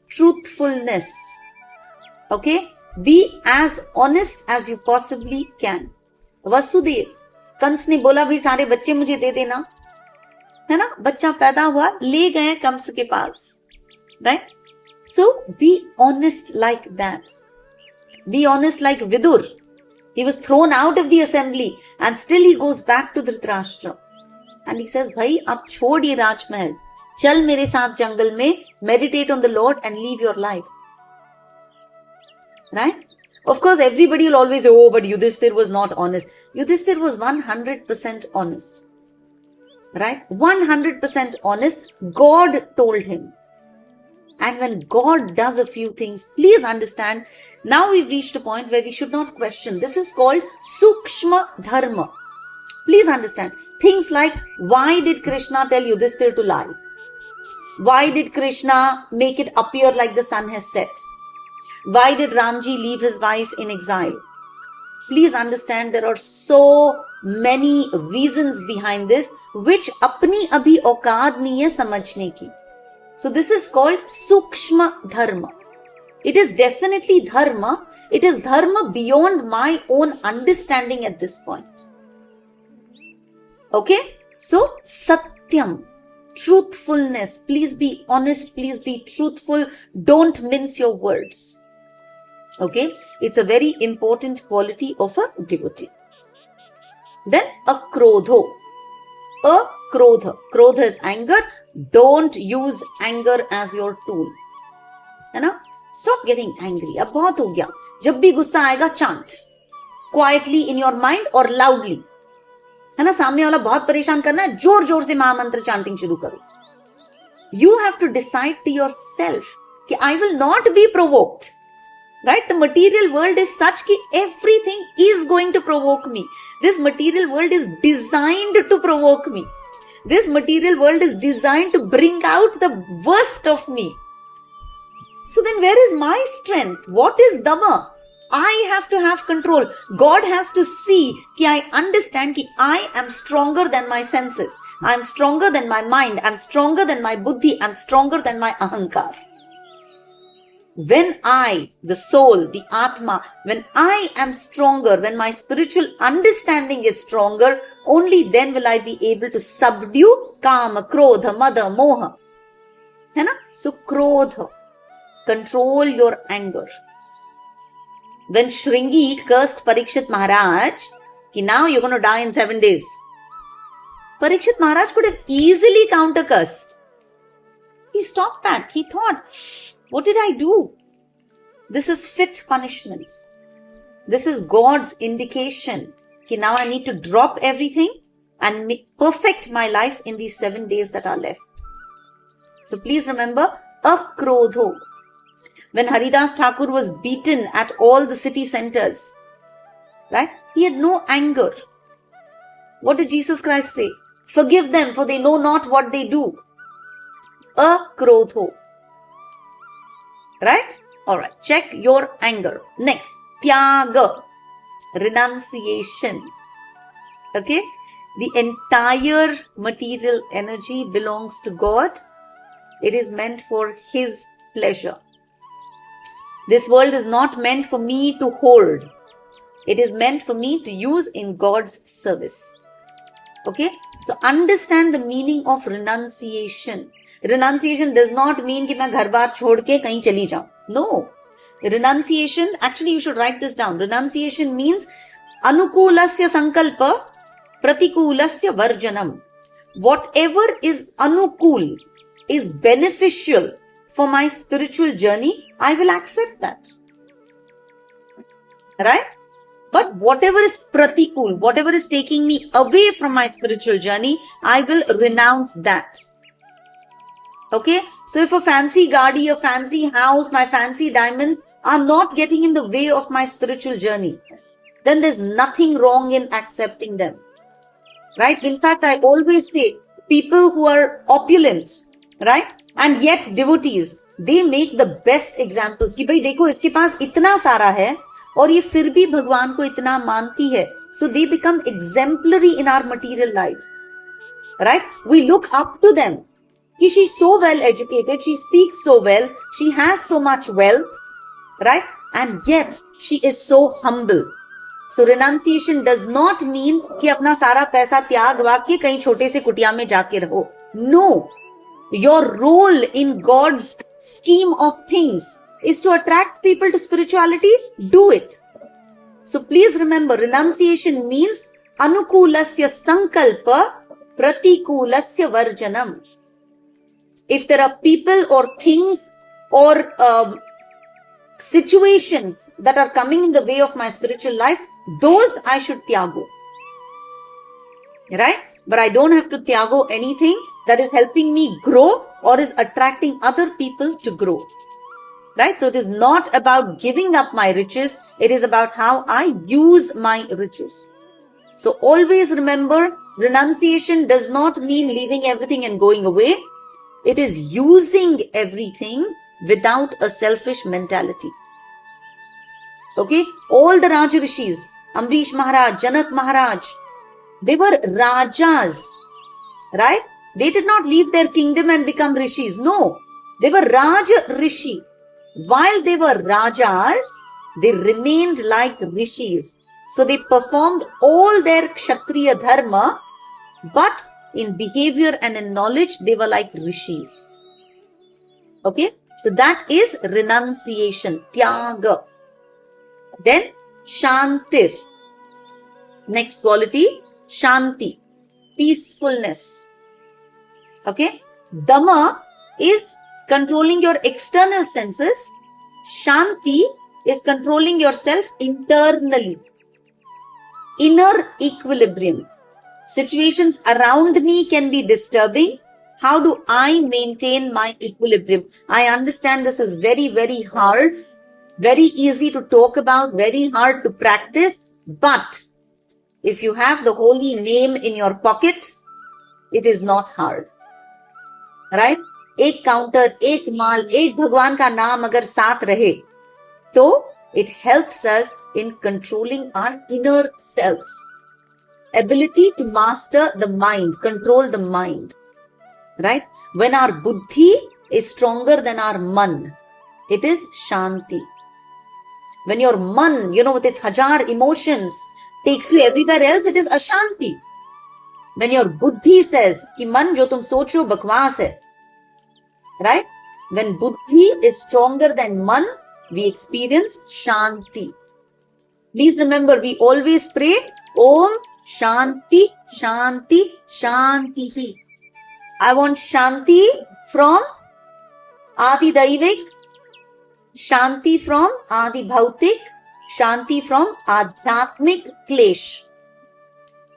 truthfulness. Okay? Be as honest as you possibly can. Vasudev, Kans ने बोला भाई सारे बच्चे मुझे दे देना, है ना? बच्चा पैदा हुआ, ले गए कंस के पास. Right? So be honest like that. Be honest like Vidur. He was thrown out of the assembly and still he goes back to Dhritarashtra. And he says, भाई आप छोड़ ये राजमहल, चल मेरे साथ जंगल में, meditate on the Lord and live your life. Right? Of course, everybody will always say, oh, but Yudhishthir was not honest. Yudhishthir was 100% honest. Right? 100% honest. God told him. And when God does a few things, please understand, now we've reached a point where we should not question. This is called Sukshma Dharma. Please understand. Things like, why did Krishna tell Yudhishthir to lie? Why did Krishna make it appear like the sun has set? Why did Ramji leave his wife in exile? Please understand, there are so many reasons behind this, which apni abhi औकात नहीं है समझने की. So this is called Sukshma Dharma. It is definitely Dharma. It is Dharma beyond my own understanding at this point. Okay? So, Satyam, truthfulness. Please be honest. Please be truthful. Don't mince your words. Okay? It's a very important quality of a devotee. Then, Akrodho. Akrodha. Krodha is anger. Don't use anger as your tool. है ना? Stop getting angry. अब बहुत हो गया. जब भी गुस्सा आएगा, chant quietly in your mind or loudly. है ना? सामने वाला बहुत परेशान करना है, जोर जोर से महामंत्र chanting शुरू करो. You have to decide to yourself कि I will not be provoked. Right? The material world is such कि everything is going to provoke me. This material world is designed to provoke me. This material world is designed to bring out the worst of me. So then where is my strength? What is Dhamma? I have to have control. God has to see that I understand that I am stronger than my senses. I am stronger than my mind. I am stronger than my buddhi. I am stronger than my ahankar. When I, the soul, the Atma, when I am stronger, when my spiritual understanding is stronger, only then will I be able to subdue Kama, Krodha, Mada, Moha. है ना? So Krodha. Control your anger. When Shringi cursed Parikshit Maharaj, कि now you're going to die in 7 days. Parikshit Maharaj could have easily counter-cursed. He stopped back. He thought, what did I do? This is fit punishment. This is God's indication. कि now I need to drop everything and perfect my life in these 7 days that are left. So please remember, akrodho. When Haridas Thakur was beaten at all the city centers, right? He had no anger. What did Jesus Christ say? Forgive them, for they know not what they do. Akrodho. Right? Alright, check your anger. Next, tyaga. Renunciation. Okay? The entire material energy belongs to God. It is meant for His pleasure. This world is not meant for me to hold. It is meant for me to use in God's service. Okay? So understand the meaning of renunciation. Renunciation does not mean कि मैं घर बार छोड़ के कहीं चली जाऊं. No. Renunciation, actually you should write this down. Renunciation means anukulasya sankalpa pratikulasya varjanam. Whatever is anukul, is beneficial for my spiritual journey, I will accept that. Right? But whatever is pratikul, whatever is taking me away from my spiritual journey, I will renounce that. Okay? So if a fancy gaadi, a fancy house, my fancy diamonds are not getting in the way of my spiritual journey, then there's nothing wrong in accepting them. Right? In fact, I always say, people who are opulent, right? And yet devotees, they make the best examples. कि भाई देखो इसके पास इतना सारा है और ये फिर भी भगवान को इतना मानती है. So they become exemplary in our material lives. Right? We look up to them. She's so well educated, she speaks so well, she has so much wealth, right? And yet she is so humble. So renunciation does not mean कि अपना सारा पैसा त्याग वाग के कहीं छोटे से कुटिया में जाके रहो. No. Your role in God's scheme of things is to attract people to spirituality. Do it. So please remember, renunciation means anukulasya sankalpa pratikulasya varjanam. If there are people or things or situations that are coming in the way of my spiritual life, those I should tyago. Right? But I don't have to tyago anything that is helping me grow or is attracting other people to grow. Right? So it is not about giving up my riches. It is about how I use my riches. So always remember, renunciation does not mean leaving everything and going away. It is using everything without a selfish mentality. Okay? All the Raja Rishis, Amrish Maharaj, Janak Maharaj, they were Rajas. Right? They did not leave their kingdom and become Rishis. No. They were Raja Rishi. While they were Rajas, they remained like Rishis. So they performed all their Kshatriya Dharma, but in behavior and in knowledge, they were like Rishis. Okay? So that is renunciation, tyaga. Then Shantir. Next quality, Shanti, peacefulness. Okay? Dama is controlling your external senses. Shanti is controlling yourself internally. Inner equilibrium. Situations around me can be disturbing. How do I maintain my equilibrium? I understand this is very, very hard, very easy to talk about, very hard to practice. But if you have the holy name in your pocket, it is not hard. Right? एक counter, एक माल, एक भगवान का नाम अगर साथ रहे, तो it helps us in controlling our inner selves. Ability to master the mind, control the mind. Right? When our buddhi is stronger than our man, it is Shanti. When your man, with its hajar emotions, takes you everywhere else, it is Ashanti. When your buddhi says, कि मन जो तुम सोच रहे हो बकवास है. Right? When buddhi is stronger than man, we experience Shanti. Please remember, we always pray, Om Shanti, Shanti, Shantihi. I want Shanti from Adi Daivik, Shanti from Adi Bhautik, Shanti from Adhyatmik Klesh.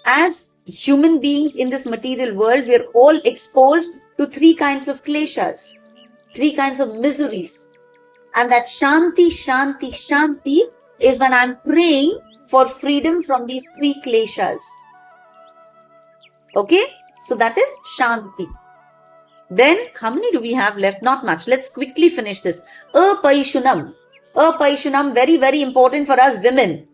as human beings in this material world, we are all exposed to three kinds of kleshas, three kinds of miseries. And that shanti, shanti, shanti is when I'm praying for freedom from these three kleshas. Okay? So that is shanti. Then, how many do we have left? Not much. Let's quickly finish this. Apaishunam. Apaishunam, very, very important for us women.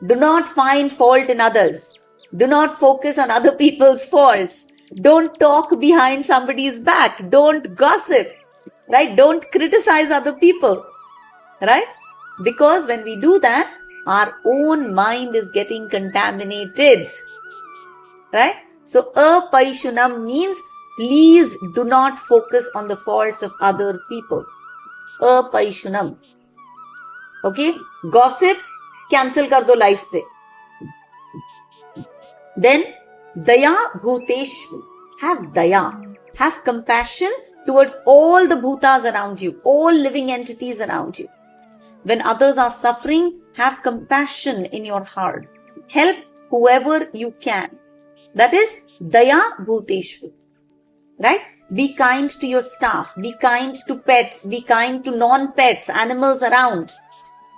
Do not find fault in others. Do not focus on other people's faults. Don't talk behind somebody's back. Don't gossip. Right? Don't criticize other people. Right? Because when we do that, our own mind is getting contaminated. Right? So, apaishunam means please do not focus on the faults of other people. Apaishunam. Okay? Gossip, cancel kar do life se. Then, daya bhuteshvu. Have daya. Have compassion towards all the bhutas around you, all living entities around you. When others are suffering, have compassion in your heart. Help whoever you can. That is daya bhuteshvu. Right? Be kind to your staff. Be kind to pets. Be kind to non-pets, animals around.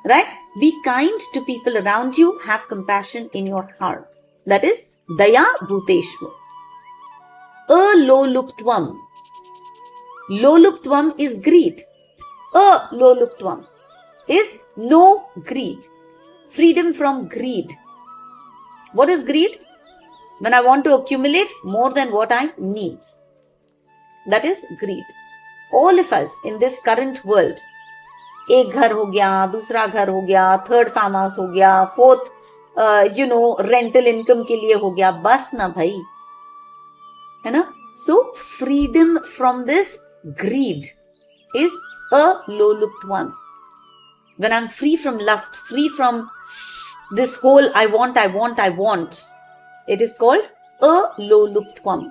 Right? Be kind to people around you. Have compassion in your heart. That is daya bhuteshvu. Aloluptvam. Loluptvam is greed. Aloluptvam is no greed. Freedom from greed. What is greed? When I want to accumulate more than what I need. That is greed. All of us in this current world, एक घर हो गया, दूसरा घर हो गया, third farm house हो गया, फोर्थ रेंटल इनकम के लिए हो गया, बस ना भाई, है ना? So freedom from this greed is aloluptvam. When I'm free from lust, free from this whole I want, it is called aloluptvam.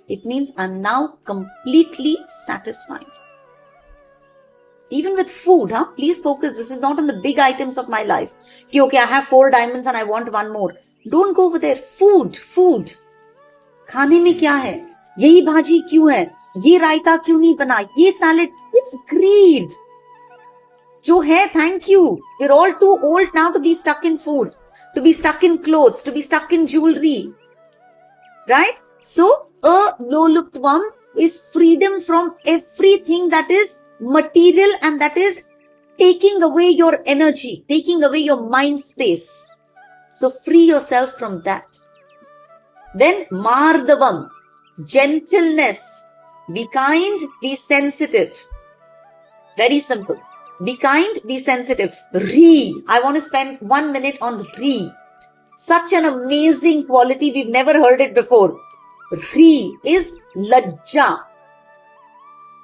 It means I'm now completely satisfied. Even with food, please focus. This is not on the big items of my life. Okay, I have 4 diamonds and I want one more. Don't go over there. Food. खाने में क्या है? यही भाजी क्यों है? ये रायता क्यों नहीं बना? ये salad. It's greed. जो है, thank you. We're all too old now to be stuck in food, to be stuck in clothes, to be stuck in jewelry. Right? So, aloluptvam is freedom from everything that is material and that is taking away your energy, taking away your mind space. So, free yourself from that. Then, mardavam, gentleness. Be kind, be sensitive. Very simple. Be kind, be sensitive. I want to spend 1 minute on Such an amazing quality. We've never heard it before. Is lajja.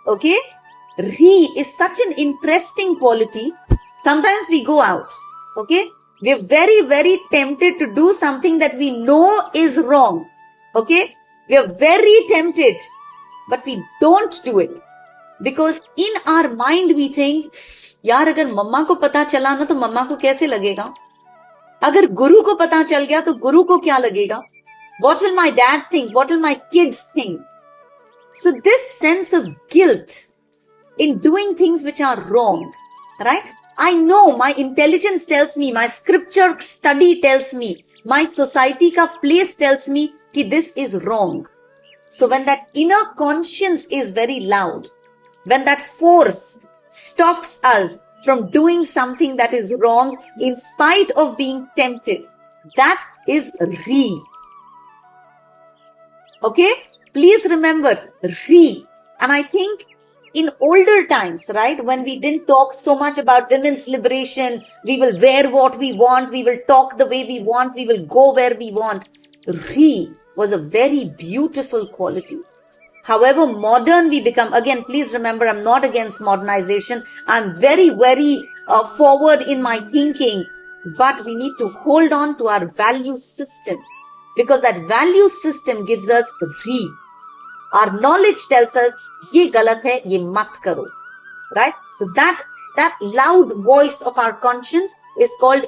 Okay? Is such an interesting quality. Sometimes we go out. Okay? We're very, very tempted to do something that we know is wrong. Okay? We're very tempted. But we don't do it. Because in our mind we think, यार अगर मम्मा को पता चला ना तो मम्मा को कैसे लगेगा? अगर गुरु को पता चल गया तो गुरु को क्या लगेगा? What will my dad think? What will my kids think? So this sense of guilt in doing things which are wrong, right? I know my intelligence tells me, my scripture study tells me, my society ka place tells me कि this is wrong. So when that inner conscience is very loud, when that force stops us from doing something that is wrong in spite of being tempted, that is Okay? Please remember, And I think in older times, right, when we didn't talk so much about women's liberation, we will wear what we want, we will talk the way we want, we will go where we want. Was a very beautiful quality. However modern we become, again, please remember, I'm not against modernization. I'm very, very forward in my thinking. But we need to hold on to our value system. Because that value system gives us Our knowledge tells us, ye galat hai, ye mat karo. Right? So that loud voice of our conscience is called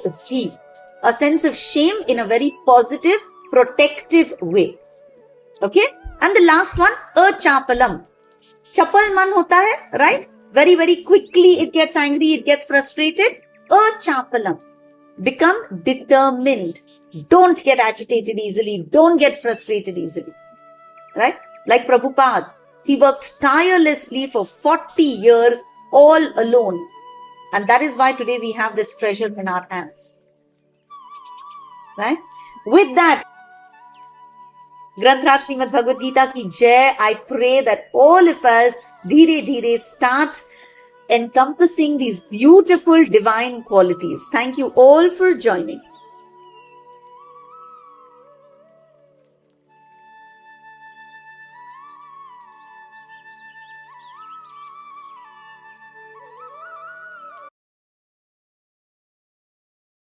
A sense of shame in a very positive, protective way. Okay? And the last one, achapalam. Chapal man hota hai, right? Very, very quickly it gets angry, it gets frustrated. Achapalam. Become determined. Don't get agitated easily. Don't get frustrated easily. Right? Like Prabhupada, he worked tirelessly for 40 years all alone. And that is why today we have this treasure in our hands. Right? With that, Granth Srimad Bhagavad Gita ki jai. I pray that all of us dheere start encompassing these beautiful divine qualities. Thank you all for joining.